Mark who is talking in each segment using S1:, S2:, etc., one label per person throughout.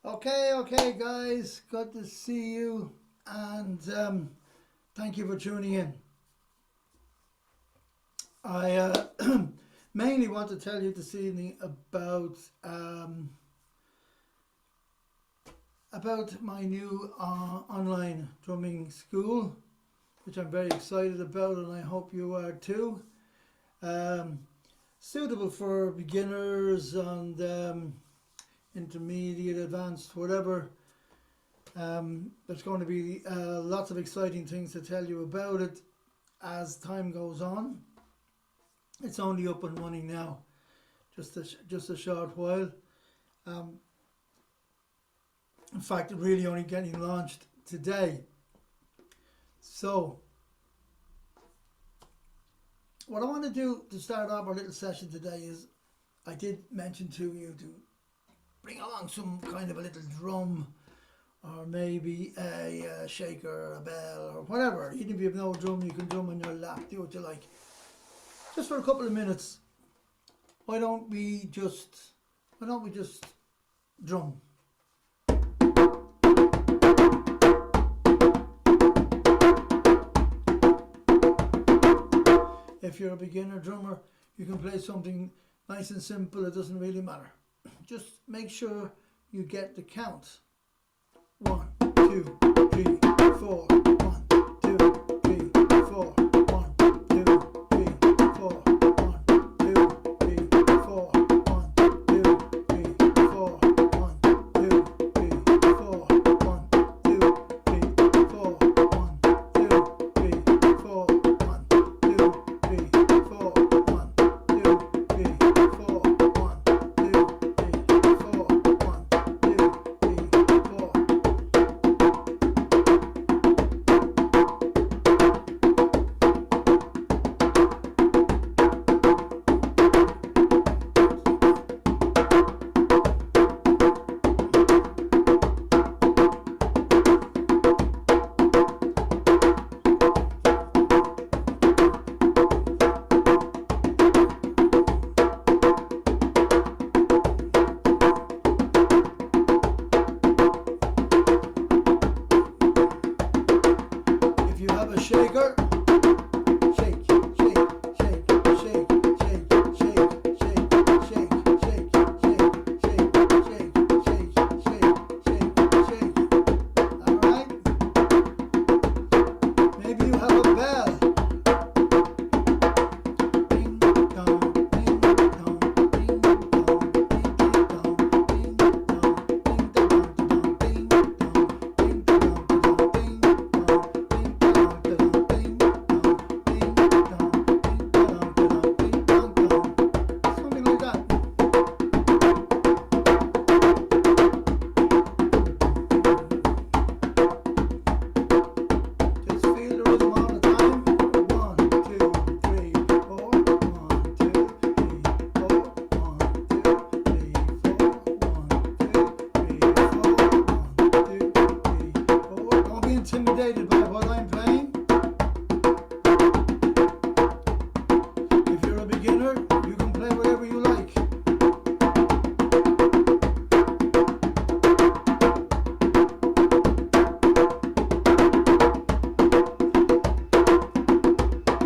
S1: Okay, guys, good to see you, and thank you for tuning in. I mainly want to tell you this evening about my new online drumming school, which I'm very excited about, and I hope you are too. Suitable for beginners and intermediate, advanced, whatever. There's going to be lots of exciting things to tell you about it as time goes on. It's only up and running now, just a short while. In fact, really only getting launched today. So, what I want to do to start off our little session today is, I did mention to you to bring along some kind of a little drum, or maybe a shaker, a bell, or whatever. Even if you have no drum, you can drum on your lap. Do what you like. Just for a couple of minutes. Why don't we just drum? If you're a beginner drummer, you can play something nice and simple. It doesn't really matter. Just make sure you get the count. 1, 2, 3, 4. 1, 2, 3, 4. 1, 2, 3, 4. 1, 2, 3, 4. 1, 2, 3, 4. 1, 2, 3, 4. 1, 2, 3, 4. 1, 2, 3, 4. 1, 2, 3, 4. 1, 2, 3, 4. 1, 2, If you have a shaker, shake, shake, shake, shake, shake, shake, shake, shake, shake, shake, shake, shake, shake, shake. All right. Maybe you have a bell. Ding dong, ding dong, ding dong, ding dong, ding dong, ding dong, ding dong, ding dong, ding dong. Something like that. Just feel the rhythm all the time. 1, 2, 3, 4. 1, 2, 3, 4. 1, 2, 3, 4. 1, 2, 3, 4. 1, 2, 3, 4. Don't be intimidated by what I'm playing. If you're a beginner, you can play whatever you like.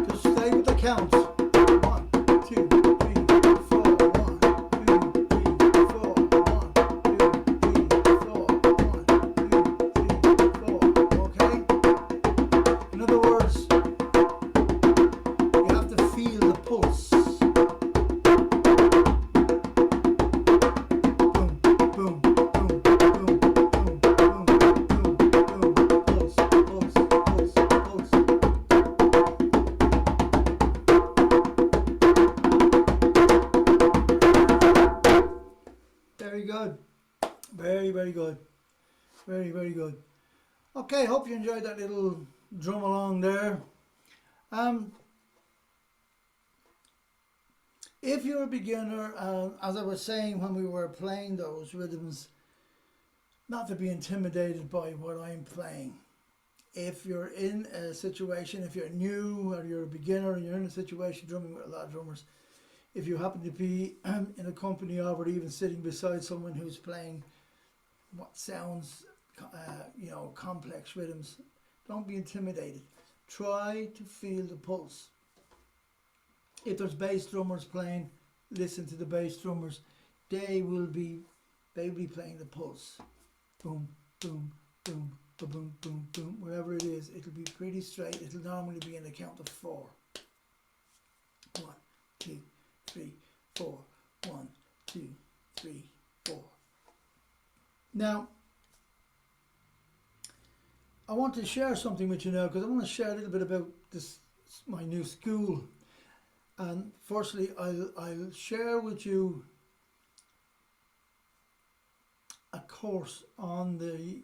S1: Just stay with the counts. 1, 2, 3, 4. 1, 2, 3, 4. 1, 2, 3, 4. 1, 2, 3, 4. Okay? In other words, you have to feel the pulse. Boom, boom, boom, boom, boom, boom, boom, boom, boom. Pulse, pulse, pulse, pulse. Very good. Very, very good. Very, very good. Okay, hope you enjoyed that little drum along there. If you're a beginner, as I was saying when we were playing those rhythms, not to be intimidated by what I'm playing. If you're in a situation, if you're new or you're a beginner and you're in a situation drumming with a lot of drummers, if you happen to be in a company of or even sitting beside someone who's playing what sounds, complex rhythms. Don't be intimidated. Try to feel the pulse. If there's bass drummers playing, listen to the bass drummers. They will be playing the pulse. Boom, boom, boom, boom, boom, boom, boom. Wherever it is, it'll be pretty straight. It'll normally be in the count of 4. 1, 2, 3, 4. 1, 2, 3, 4. Now, I want to share something with you now, because I want to share a little bit about this, my new school. And firstly, I'll share with you a course on the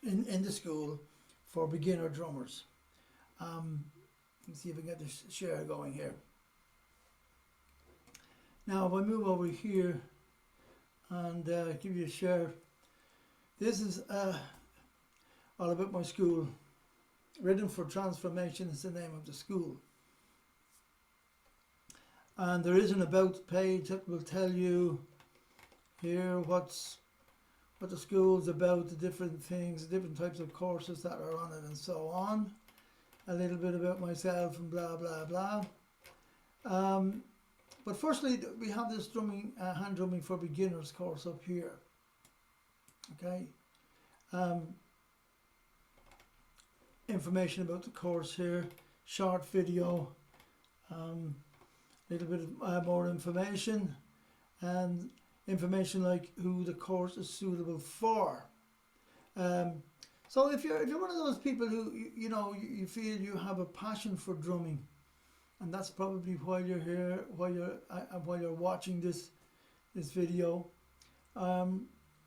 S1: in the school for beginner drummers. Let's see if I can get this share going here. Now, if I move over here and give you a share, this is all about my school. Rhythm for Transformation is the name of the school. And there is an about page that will tell you here what the school's about, the different things, the different types of courses that are on it, and so on. A little bit about myself and blah blah blah. But firstly, we have this drumming, hand drumming for beginners course up here. Okay. Information about the course here, short video, little bit of more information, and information like who the course is suitable for. So if you're one of those people who you feel you have a passion for drumming, and that's probably why you're here, while you're watching this video,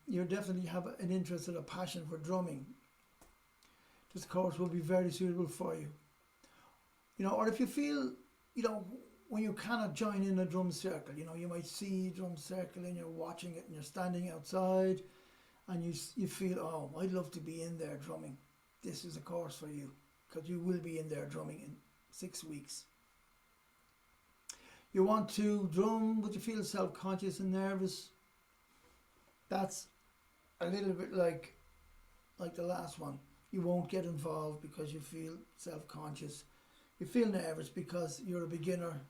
S1: you definitely have an interest and a passion for drumming. This course will be very suitable for you. Or if you feel, when you cannot join in a drum circle, you might see a drum circle and you're watching it and you're standing outside and you feel, oh, I'd love to be in there drumming. This is a course for you, because you will be in there drumming in 6 weeks. You want to drum, but you feel self-conscious and nervous. That's a little bit like the last one. You won't get involved because you feel self-conscious. You feel nervous because you're a beginner.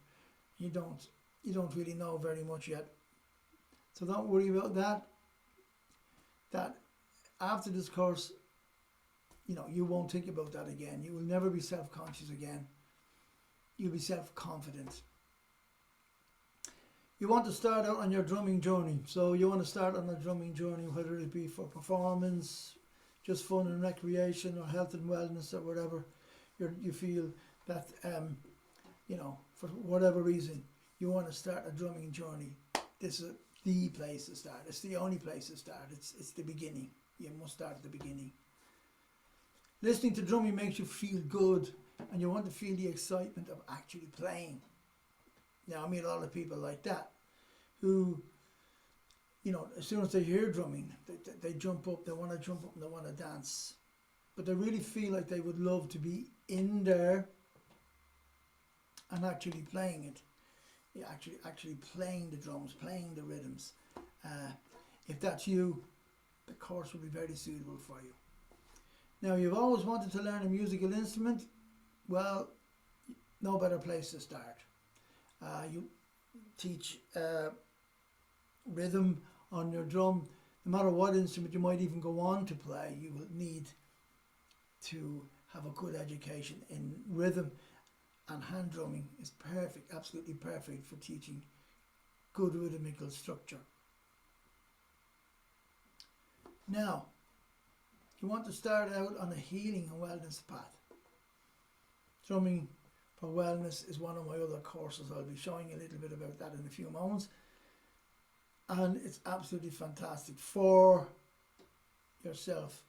S1: You don't really know very much yet. So don't worry about that. That after this course, you won't think about that again. You will never be self-conscious again. You'll be self-confident. You want to start out on your drumming journey. So you want to start on a drumming journey, whether it be for performance, just fun and recreation, or health and wellness, or whatever you feel that, for whatever reason, you want to start a drumming journey. This is the place to start. It's the only place to start. It's the beginning. You must start at the beginning. Listening to drumming makes you feel good, and you want to feel the excitement of actually playing. Now, I meet a lot of people like that who, as soon as they hear drumming, they jump up, they want to jump up and they want to dance. But they really feel like they would love to be in there and actually playing it. Yeah, actually playing the drums, playing the rhythms. If that's you, the course will be very suitable for you. Now, you've always wanted to learn a musical instrument. Well, no better place to start. You teach rhythm on your drum. No matter what instrument you might even go on to play, you will need to have a good education in rhythm, and hand drumming is perfect, absolutely perfect for teaching good rhythmical structure. Now, you want to start out on a healing and wellness path. Drumming for Wellness is one of my other courses. I'll be showing you a little bit about that in a few moments. And it's absolutely fantastic for yourself,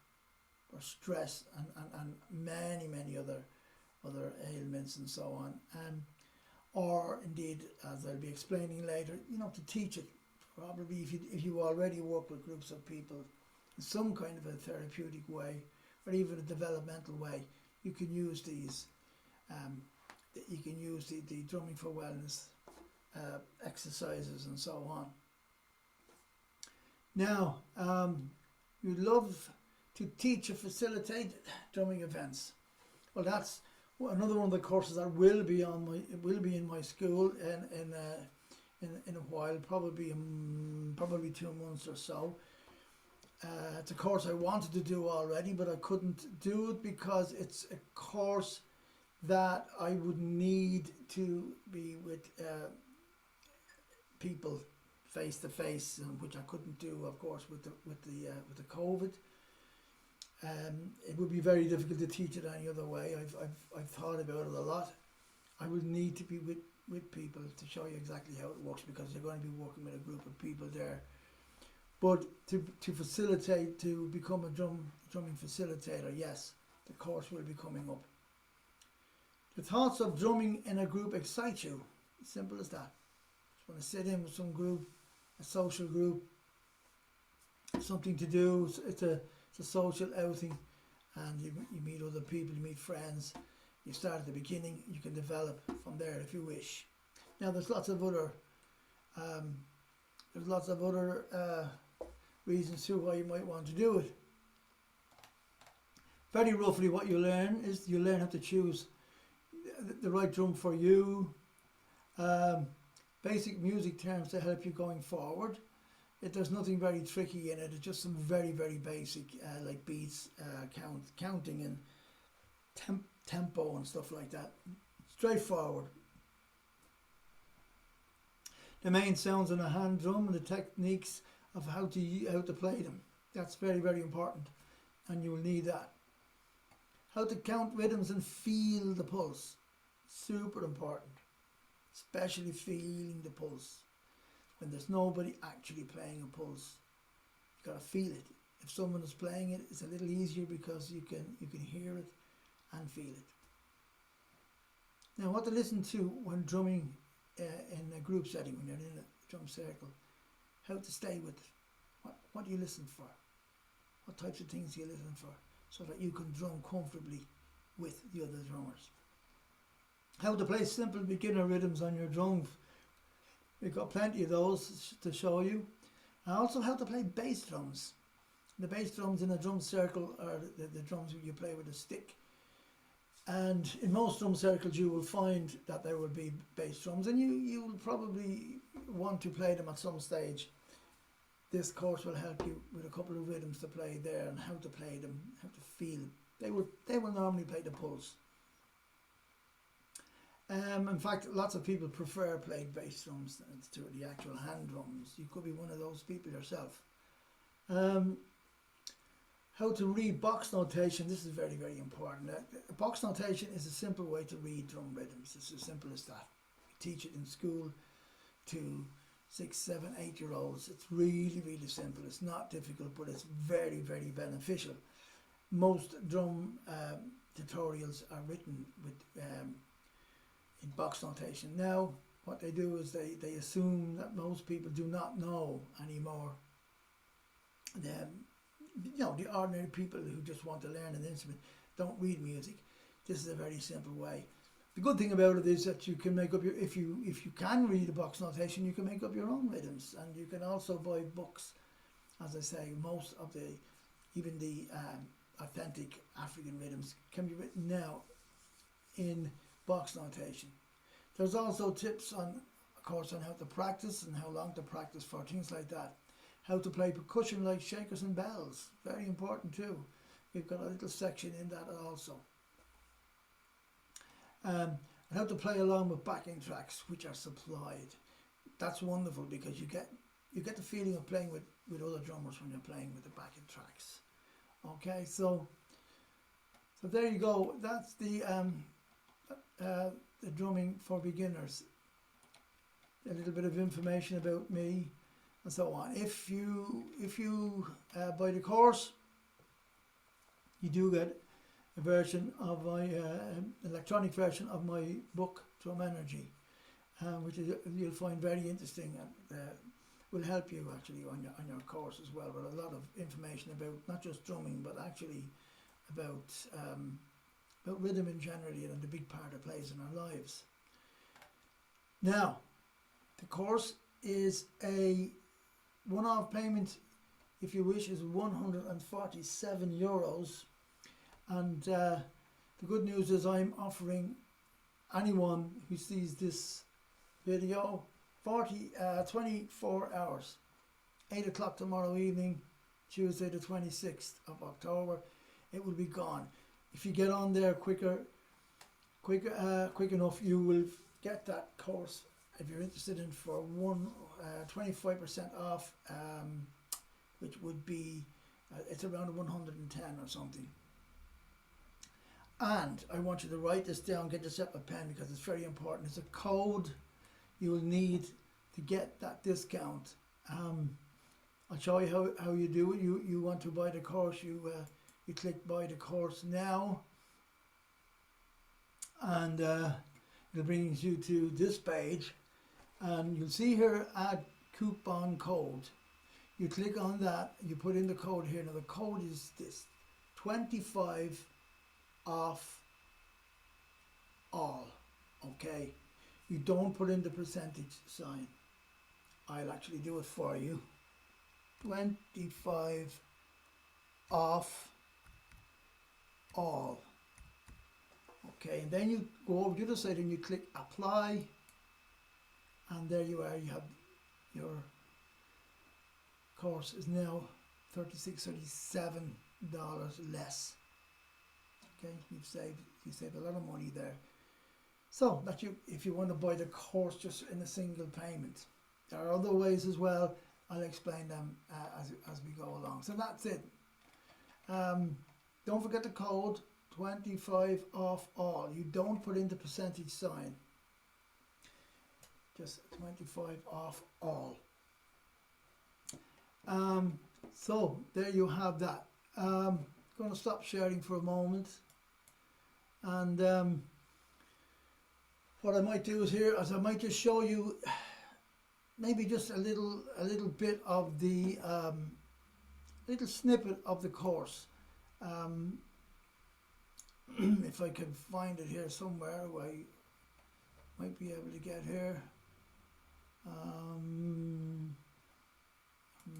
S1: for stress and many other ailments and so on. Or indeed, as I'll be explaining later, to teach it. Probably if you already work with groups of people in some kind of a therapeutic way, or even a developmental way, you can use these. You can use the Drumming for Wellness exercises and so on. Now, you'd love to teach or facilitate drumming events. Well, that's another one of the courses that will be in my school in a while, probably 2 months or so. It's a course I wanted to do already, but I couldn't do it because it's a course that I would need to be with people face to face, which I couldn't do, of course, with the COVID. It would be very difficult to teach it any other way. I've thought about it a lot. I would need to be with people to show you exactly how it works, because you're going to be working with a group of people there. But to facilitate, to become a drumming facilitator, yes, the course will be coming up. The thoughts of drumming in a group excite you. Simple as that. Just want to sit in with some group, a social group, something to do. It's a social outing, and you meet other people, you meet friends. You start at the beginning, you can develop from there if you wish. Now there's lots of other reasons too why you might want to do it. Very roughly, what you learn is you learn how to choose the right drum for you. Basic music terms to help you going forward. There's nothing very tricky in it. It's just some very, very basic like beats, counting and tempo and stuff like that. Straightforward. The main sounds on a hand drum and the techniques of how to play them. That's very, very important, and you will need that. How to count rhythms and feel the pulse. Super important. Especially feeling the pulse. When there's nobody actually playing a pulse, you gotta feel it. If someone is playing it, it's a little easier because you can hear it and feel it. Now, what to listen to when drumming in a group setting, when you're in a drum circle. How to stay with it. What do you listen for? What types of things do you listen for, so that you can drum comfortably with the other drummers. How to play simple beginner rhythms on your drums. We've got plenty of those to show you. And also how to play bass drums. The bass drums in a drum circle are the drums you play with a stick. And in most drum circles you will find that there will be bass drums, and you will probably want to play them at some stage. This course will help you with a couple of rhythms to play there, and how to play them, how to feel. They will normally play the pulse. In fact, lots of people prefer playing bass drums to the actual hand drums. You could be one of those people yourself. How to read box notation. This is very, very important. Box notation is a simple way to read drum rhythms. It's as simple as that. We teach it in school to 6, 7, 8-year-olds. It's really, really simple. It's not difficult, but it's very, very beneficial. Most drum tutorials are written with in box notation. Now, what they do is they assume that most people do not know anymore. The ordinary people who just want to learn an instrument don't read music. This is a very simple way. The good thing about it is that you can make up your, if you can read a box notation, you can make up your own rhythms, and you can also buy books. As I say, most of even the authentic African rhythms can be written now in box notation. There's also tips on, of course, on how to practice and how long to practice for, things like that. How to play percussion like shakers and bells, very important too. We've got a little section in that also. And how to play along with backing tracks which are supplied. That's wonderful, because you get the feeling of playing with other drummers when you're playing with the backing tracks. Okay, so there you go. That's the drumming for beginners. A little bit of information about me and so on. If you buy the course, you do get a version of my electronic version of my book Drum Energy, which you'll find very interesting, and will help you actually on your course as well, with a lot of information about not just drumming, but actually about rhythm in general, and the big part it plays in our lives. Now, The course is a one-off payment, if you wish, is €147. And the good news is I'm offering anyone who sees this video 24 hours, 8 o'clock tomorrow evening, Tuesday the 26th of October. It will be gone. If you get on there quick enough, you will get that course if you're interested in for 25% off, which would be it's around 110 or something. And I want you to write this down, get yourself a pen, because it's very important. It's a code you will need to get that discount. I'll show you how you do it. You want to buy the course, you click buy the course now, and it brings you to this page, and you'll see here add coupon code. You click on that, you put in the code here. Now the code is this: 25 off all. Okay, you don't put in the percentage sign. I'll actually do it for you. 25 off all. Okay, and then you go over to the side and you click apply, and there you are. You have your course is now $37 less. Okay, you save a lot of money there. So that if you want to buy the course just in a single payment, there are other ways as well. I'll explain them as we go along. So that's it. Don't forget the code 25 off all. You don't put in the percentage sign. Just 25 off all. So there you have that. Going to stop sharing for a moment, and what I might do is here, as I might just show you maybe just a little bit of the little snippet of the course. If I can find it here somewhere, I might be able to get here.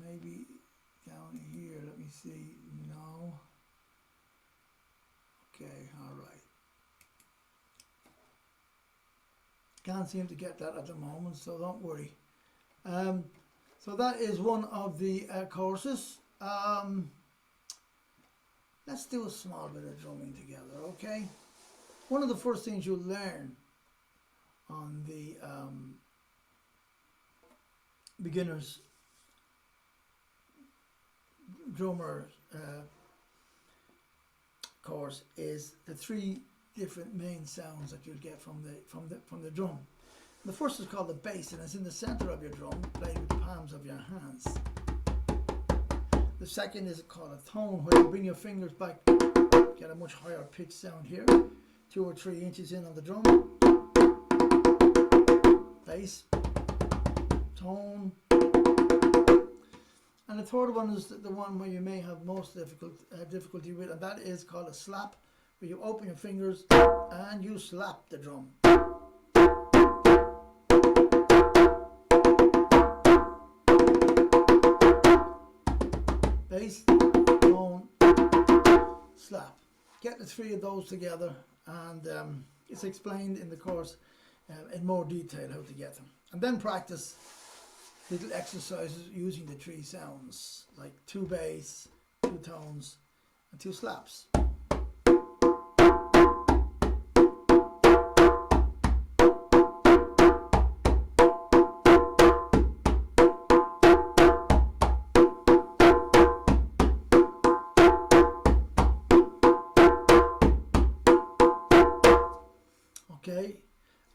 S1: Maybe down here, let me see. No. Okay, all right. Can't seem to get that at the moment, so don't worry. So that is one of the courses. Let's do a small bit of drumming together, okay? One of the first things you'll learn on the beginners drummer course is the 3 different main sounds that you'll get from the drum. The first is called the bass, and it's in the center of your drum, played with the palms of your hands. The second is called a tone, where you bring your fingers back, get a much higher pitch sound here, 2 or 3 inches in on the drum. Bass, tone. And the third one is the one where you may have most difficulty with, and that is called a slap, where you open your fingers and you slap the drum. Bass, tone, slap. Get the 3 of those together, and it's explained in the course in more detail how to get them. And then practice little exercises using the 3 sounds, like 2 bass, 2 tones, and 2 slaps. Okay,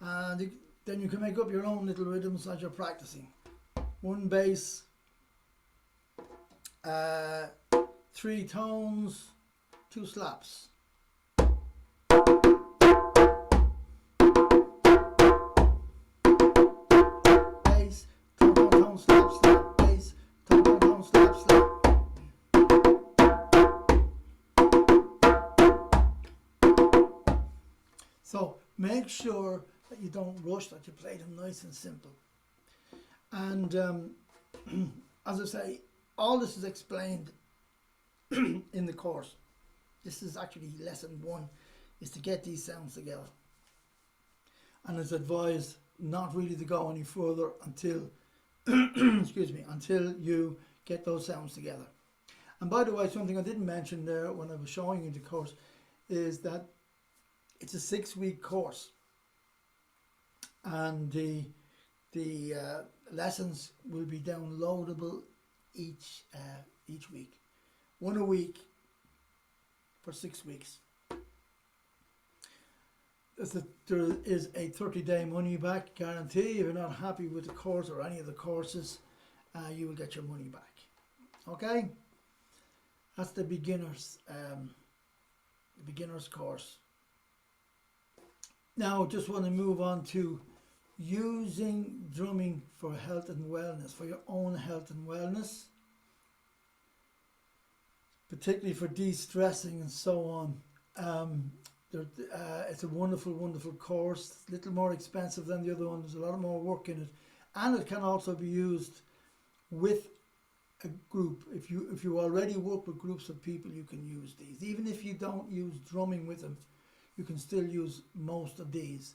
S1: and then you can make up your own little rhythms as you're practicing. 1 bass, 3 tones, 2 slaps. Bass, tone, tone, tone, slap, slap, bass, tone, tone, tone, slap, slap. So make sure that you don't rush, that you play them nice and simple. And as I say, all this is explained in the course. This is actually lesson 1, is to get these sounds together. And it's advised not really to go any further until excuse me, until you get those sounds together. And by the way, something I didn't mention there when I was showing you the course is that it's a 6-week course, and the lessons will be downloadable each week, 1 a week for 6 weeks. There is a 30-day money back guarantee. If you're not happy with the course or any of the courses, you will get your money back. Okay, that's the beginners course. Now, just want to move on to using drumming for health and wellness, for your own health and wellness, particularly for de-stressing and so on. It's a wonderful, wonderful course. It's a little more expensive than the other one. There's a lot more work in it, and it can also be used with a group. If you already work with groups of people, you can use these. Even if you don't use drumming with them, you can still use most of these.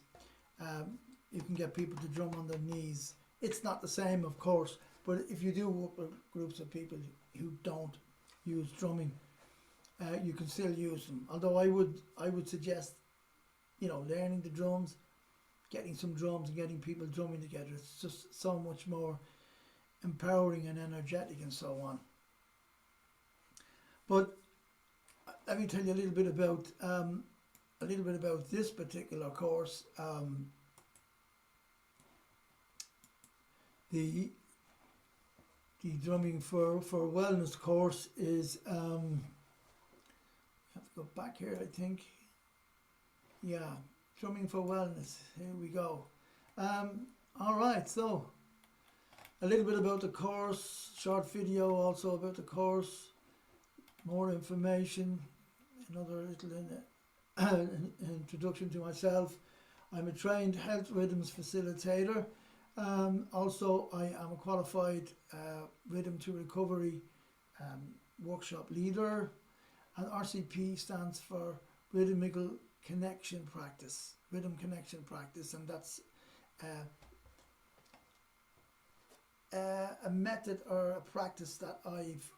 S1: You can get people to drum on their knees. It's not the same, of course, but if you do work with groups of people who don't use drumming, you can still use them. Although I would suggest, learning the drums, getting some drums and getting people drumming together. It's just so much more empowering and energetic and so on. But let me tell you a little bit about this particular course. The drumming for wellness course is I have to go back here, I think. Yeah, drumming for wellness. Here we go. All right, so a little bit about the course, short video also about the course, more information, another little introduction to myself. I'm a trained health rhythms facilitator. Also, I am a qualified rhythm to recovery workshop leader, and RCP stands for rhythm connection practice, and that's a method or a practice that I've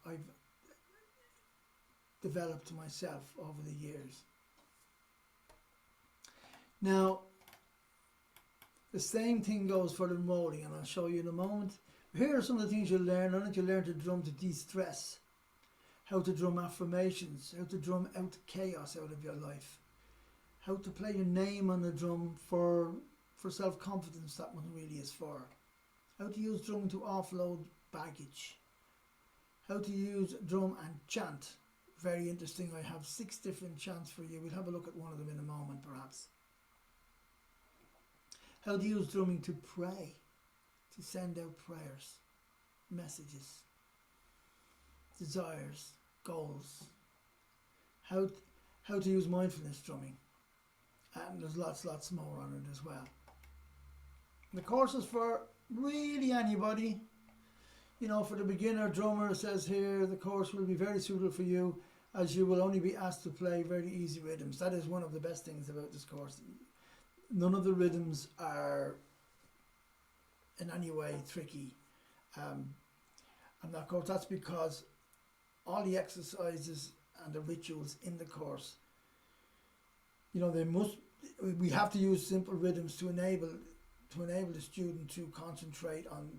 S1: developed myself over the years. Now, the same thing goes for the rolling, and I'll show you in a moment. Here are some of the things you'll learn on it. You'll learn to drum to de-stress, how to drum affirmations, how to drum out chaos out of your life, how to play your name on the drum for self-confidence that one really is for, how to use drum to offload baggage, how to use drum and chant. Very interesting. I have 6 different chants for you. We'll have a look at one of them in a moment perhaps. How to use drumming to pray, to send out prayers, messages, desires, goals. How to use mindfulness drumming. And there's lots more on it as well. The course is for really anybody. For the beginner drummer, it says here, the course will be very suitable for you, as you will only be asked to play very easy rhythms. That is one of the best things about this course. None of the rhythms are in any way tricky. And of course, that's because all the exercises and the rituals in the course, we have to use simple rhythms to enable the student to concentrate on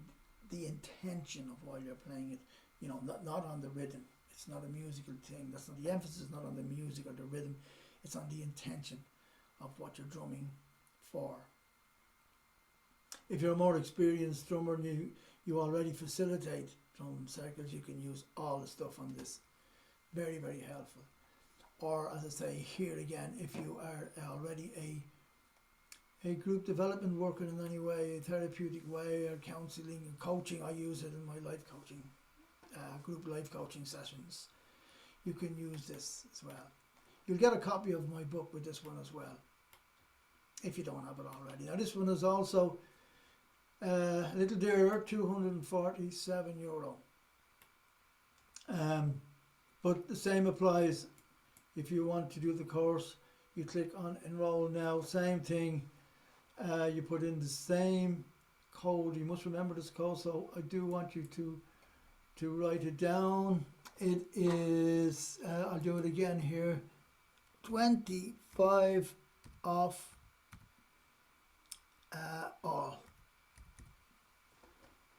S1: the intention of while you're playing it, not on the rhythm. It's not a musical thing. That's not the emphasis, is not on the music or the rhythm. It's on the intention of what you're drumming for. If you're a more experienced drummer and you already facilitate drum circles, you can use all the stuff on this. Very, very helpful. Or, as I say here again, if you are already a group development worker in any way, a therapeutic way, or counselling and coaching, I use it in my life coaching, group life coaching sessions. You can use this as well. You'll get a copy of my book with this one as well, if you don't have it already. Now, this one is also a little dearer, €247. But the same applies if you want to do the course. You click on enroll now, same thing. You put in the same code. You must remember this code, so I do want you to write it down. It is, I'll do it again here, 25 off all.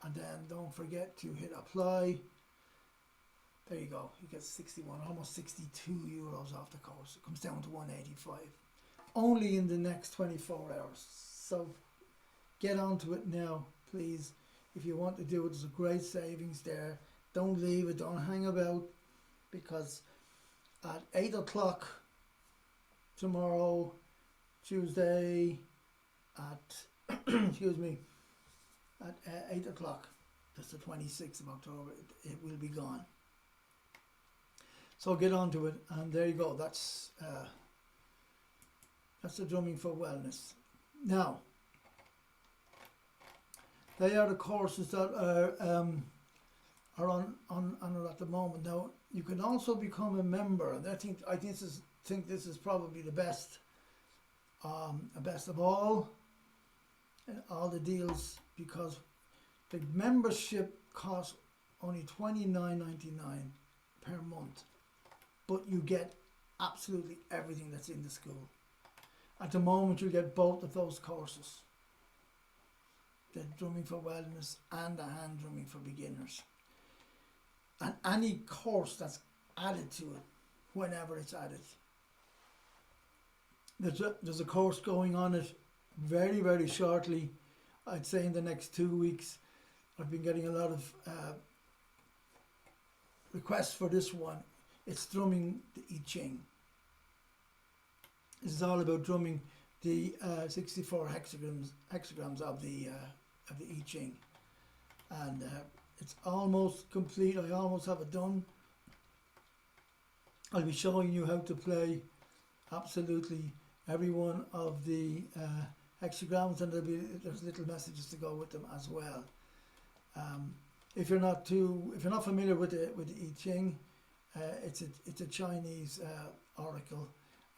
S1: And then don't forget to hit apply. There you go. You get 61, almost €62 off the course. It comes down to 185. Only in the next 24 hours. So get onto it now, please. If you want to do it, there's a great savings there. Don't leave it. Don't hang about, because at 8 o'clock tomorrow, Tuesday, at excuse me, at 8 o'clock, that's the 26th of October, it will be gone. So get onto it, and there you go. That's the Drumming for Wellness. Now, they are the courses that are on it at the moment. Now, you can also become a member, and I think this is probably the best of all the deals, because the membership costs only $29.99 per month, but you get absolutely everything that's in the school. At the moment, you get both of those courses, the Drumming for Wellness and the Hand Drumming for Beginners. And any course that's added to it, whenever it's added. There's a course going on it very, very shortly. I'd say in the next 2 weeks. I've been getting a lot of requests for this one. It's drumming the I Ching. This is all about drumming the 64 hexagrams of the I Ching, and it's almost complete. I almost have it done. I'll be showing you how to play absolutely every one of the hexagrams, and there's little messages to go with them as well. If you're not familiar with the I Ching, it's a Chinese oracle,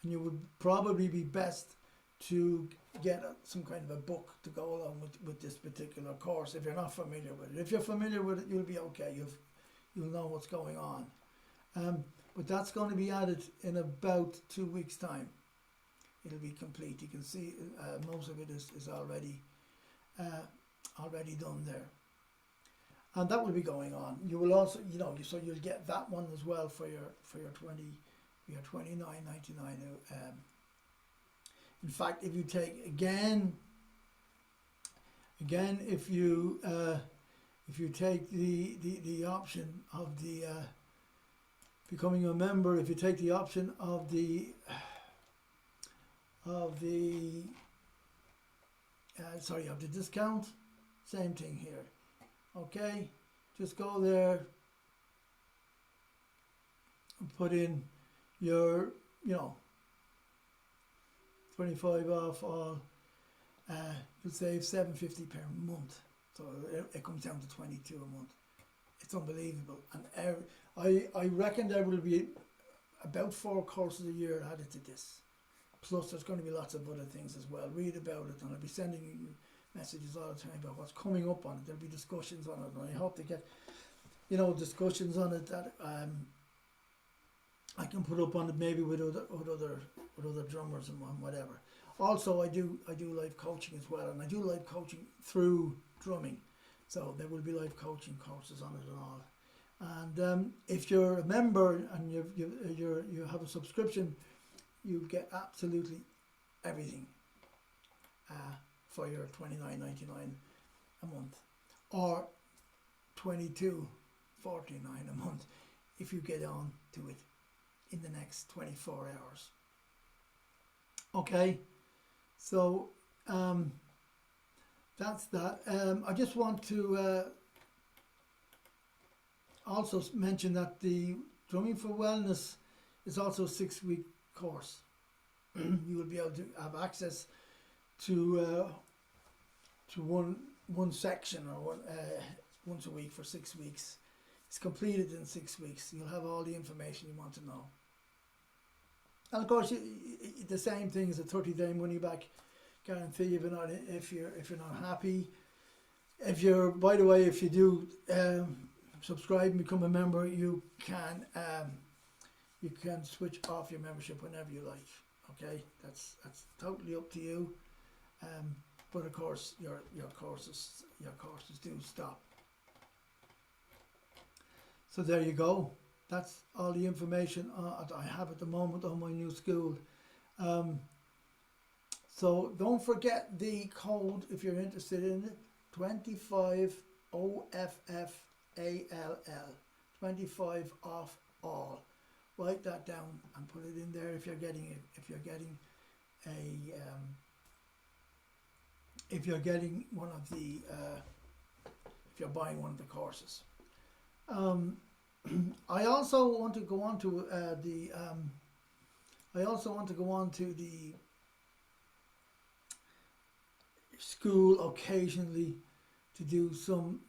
S1: and you would probably be best to get some kind of a book to go along with this particular course if you're not familiar with it. If you're familiar with it, you'll be okay. You'll know what's going on. But that's going to be added in about 2 weeks' time. It'll be complete. You can see most of it is already done there. And that will be going on. You will also, so you'll get that one as well for your $29.99. In fact, if you take again, if you take the option of the becoming a member, if you take the option of the discount, same thing here. Okay, just go there and put in your 25 off all. You'll save $7.50 per month, so it comes down to $22 a month. It's unbelievable, and I reckon there will be about 4 courses a year added to this. Plus, there's going to be lots of other things as well. Read about it, and I'll be sending you messages all the time about what's coming up on it. There'll be discussions on it, and I hope to get, discussions on it that I can put up on it, maybe with other drummers and whatever. Also, I do live coaching as well, and I do live coaching through drumming, so there will be live coaching courses on it and all. And if you're a member and you have a subscription, you get absolutely everything for your $29.99 a month, or $22.49 a month if you get on to it in the next 24 hours. Okay, so that's that. I just want to also mention that the Drumming for Wellness is also a 6-week course. You will be able to have access to one one section or once a week for 6 weeks. It's completed in 6 weeks. You'll have all the information you want to know. And of course, the same thing as a 30-day money-back guarantee. If you're not happy, if you do subscribe and become a member, you can switch off your membership whenever you like. Okay, that's totally up to you. But of course, your courses do stop. So there you go. That's all the information I have at the moment on my new school. So don't forget the code if you're interested in it. 25 OFFALL. 25 off all. Write that down and put it in there if you're getting it. If you're buying one of the courses. I also want to go on to the school occasionally to do some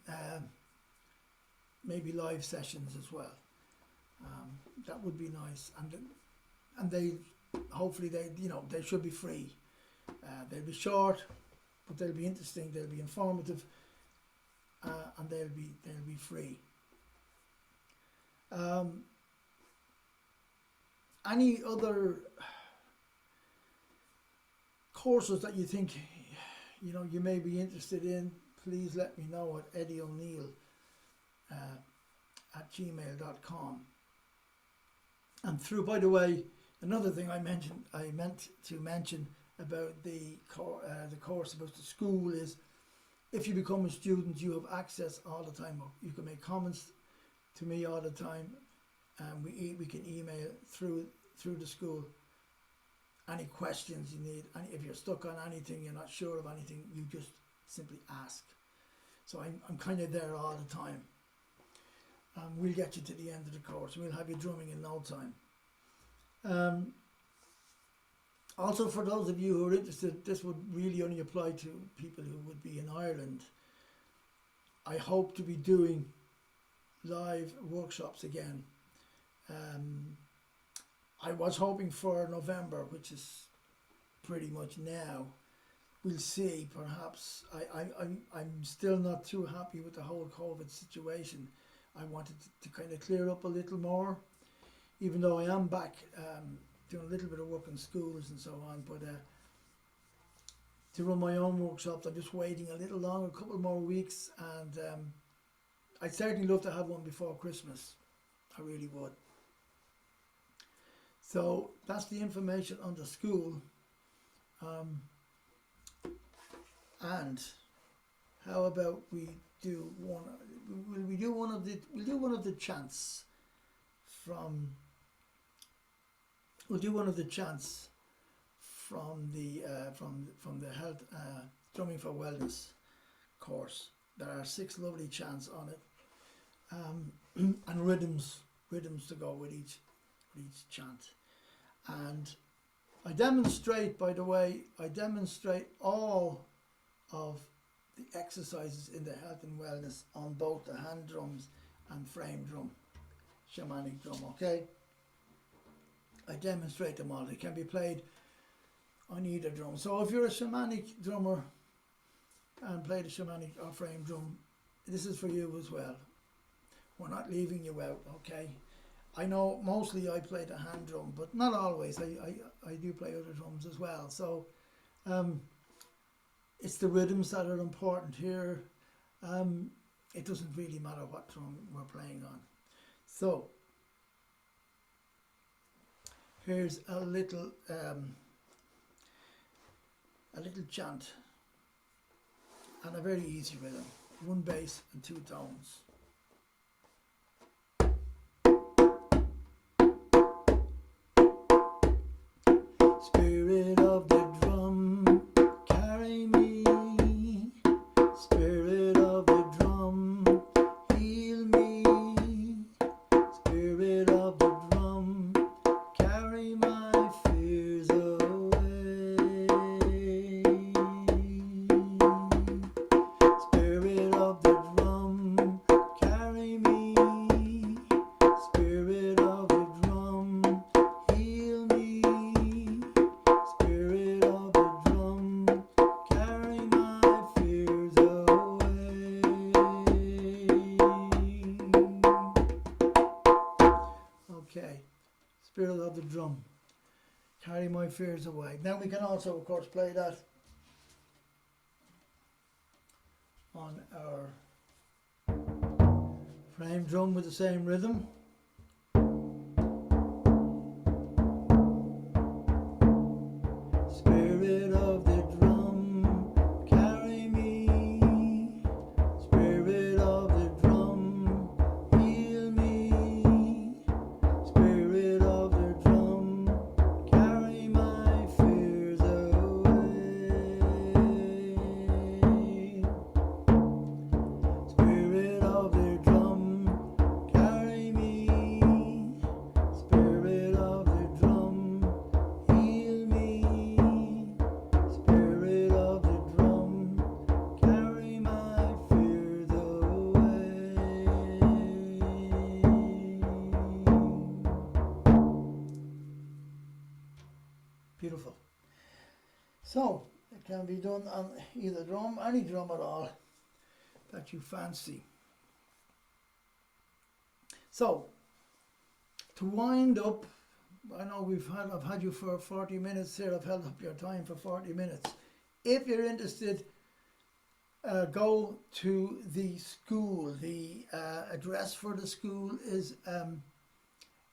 S1: maybe live sessions as well. That would be nice, and they hopefully they should be free. They'll be short, but they'll be interesting. They'll be informative, and they'll be free. Any other courses that you think you may be interested in, please let me know at eddieo'neill@gmail.com. And through, by the way, another thing I meant to mention about the course about the school is, if you become a student, you have access all the time. You can make comments to me all the time, and we can email through the school any questions you need. And if you're stuck on anything, you're not sure of anything, you just simply ask. So I'm kind of there all the time. We'll get you to the end of the course. We'll have you drumming in no time. Also, for those of you who are interested, this would really only apply to people who would be in Ireland. I hope to be doing live workshops again. I was hoping for November, which is pretty much now. We'll see. Perhaps I'm still not too happy with the whole COVID situation. I wanted to kind of clear up a little more, even though I am back doing a little bit of work in schools and so on. But to run my own workshops, I'm just waiting a little longer, a couple more weeks, and I'd certainly love to have one before Christmas. I really would. So that's the information on the school. And how about we do we'll do one of the chants from the health drumming for wellness course. There are 6 lovely chants on it, and rhythms to go with each chant. And I demonstrate, by the way, all of the exercises in the health and wellness on both the hand drums and frame drum, shamanic drum, okay? I demonstrate them all. They can be played on either drum. So if you're a shamanic drummer and play the shamanic or frame drum, this is for you as well. We're not leaving you out, okay? I know mostly I play the hand drum, but not always. I do play other drums as well. So it's the rhythms that are important here. It doesn't really matter what drum we're playing on. So here's a little chant, and a very easy rhythm. 1 bass and 2 tones. Spirit of the drum, carry me. Spirit of the drum, heal me. Spirit of the drum, carry my fears away. of the drum. Carry my fears away. Now we can also, of course, play that on our frame drum with the same rhythm. Spirit of the drum, carry me. Spirit of the drum, heal me. Spirit of the drum, carry my fears away. Spirit of the drum, carry me. Spirit of the drum, heal me. Spirit of the drum, carry my fears away. Beautiful. So, it can be done on either drum, any drum at all that you fancy. So, to wind up, I know I've had you for 40 minutes here. I've held up your time for 40 minutes. If you're interested, go to the school. The address for the school is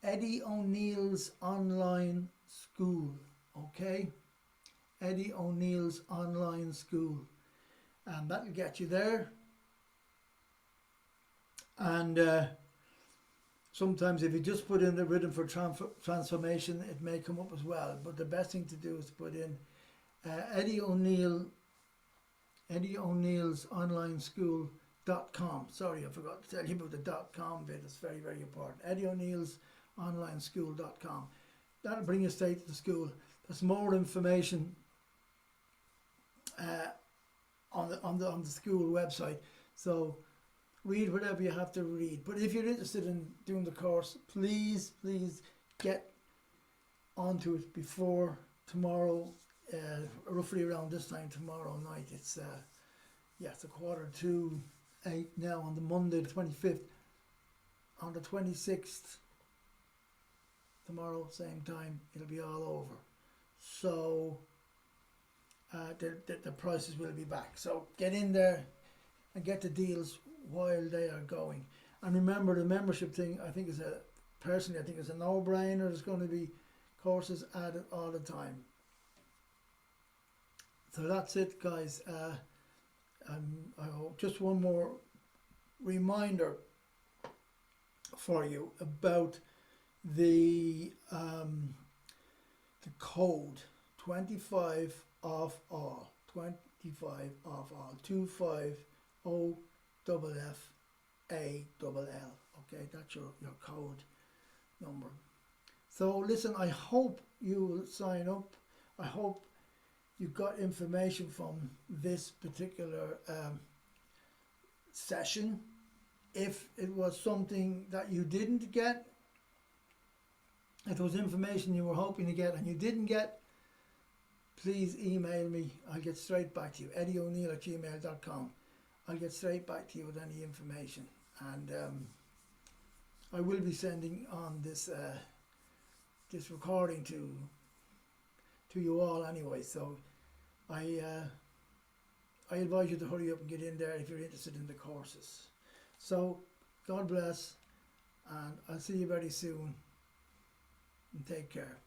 S1: Eddie O'Neill's Online School. Okay, Eddie O'Neill's Online School, and that'll get you there. And sometimes if you just put in the rhythm for transformation, it may come up as well. But the best thing to do is put in Eddie O'Neill's Online School.com. Sorry, I forgot to tell you about the .com bit. It's very, very important. Eddie O'Neill's Online School.com. That'll bring you straight to the school. There's more information on the school website. So read whatever you have to read. But if you're interested in doing the course, please get onto it before tomorrow, roughly around this time tomorrow night. It's it's 7:45 now on the Monday the 25th. On the 26th, tomorrow same time, it'll be all over. So the prices will be back. So get in there and get the deals while they are going. And remember, the membership thing, I think is a no-brainer. There's going to be courses added all the time. So that's it, guys. Just one more reminder for you about the code 25 off all, 25 off all, 250FFALL. Okay, that's your code number. So listen, I hope you will sign up. I hope you got information from this particular session. If it was something that you didn't get, if it was information you were hoping to get and you didn't get, please email me. I'll get straight back to you. EddieO'Neill@gmail.com. I'll get straight back to you with any information. And I will be sending on this this recording to you all anyway. So I advise you to hurry up and get in there if you're interested in the courses. So God bless, and I'll see you very soon, and take care.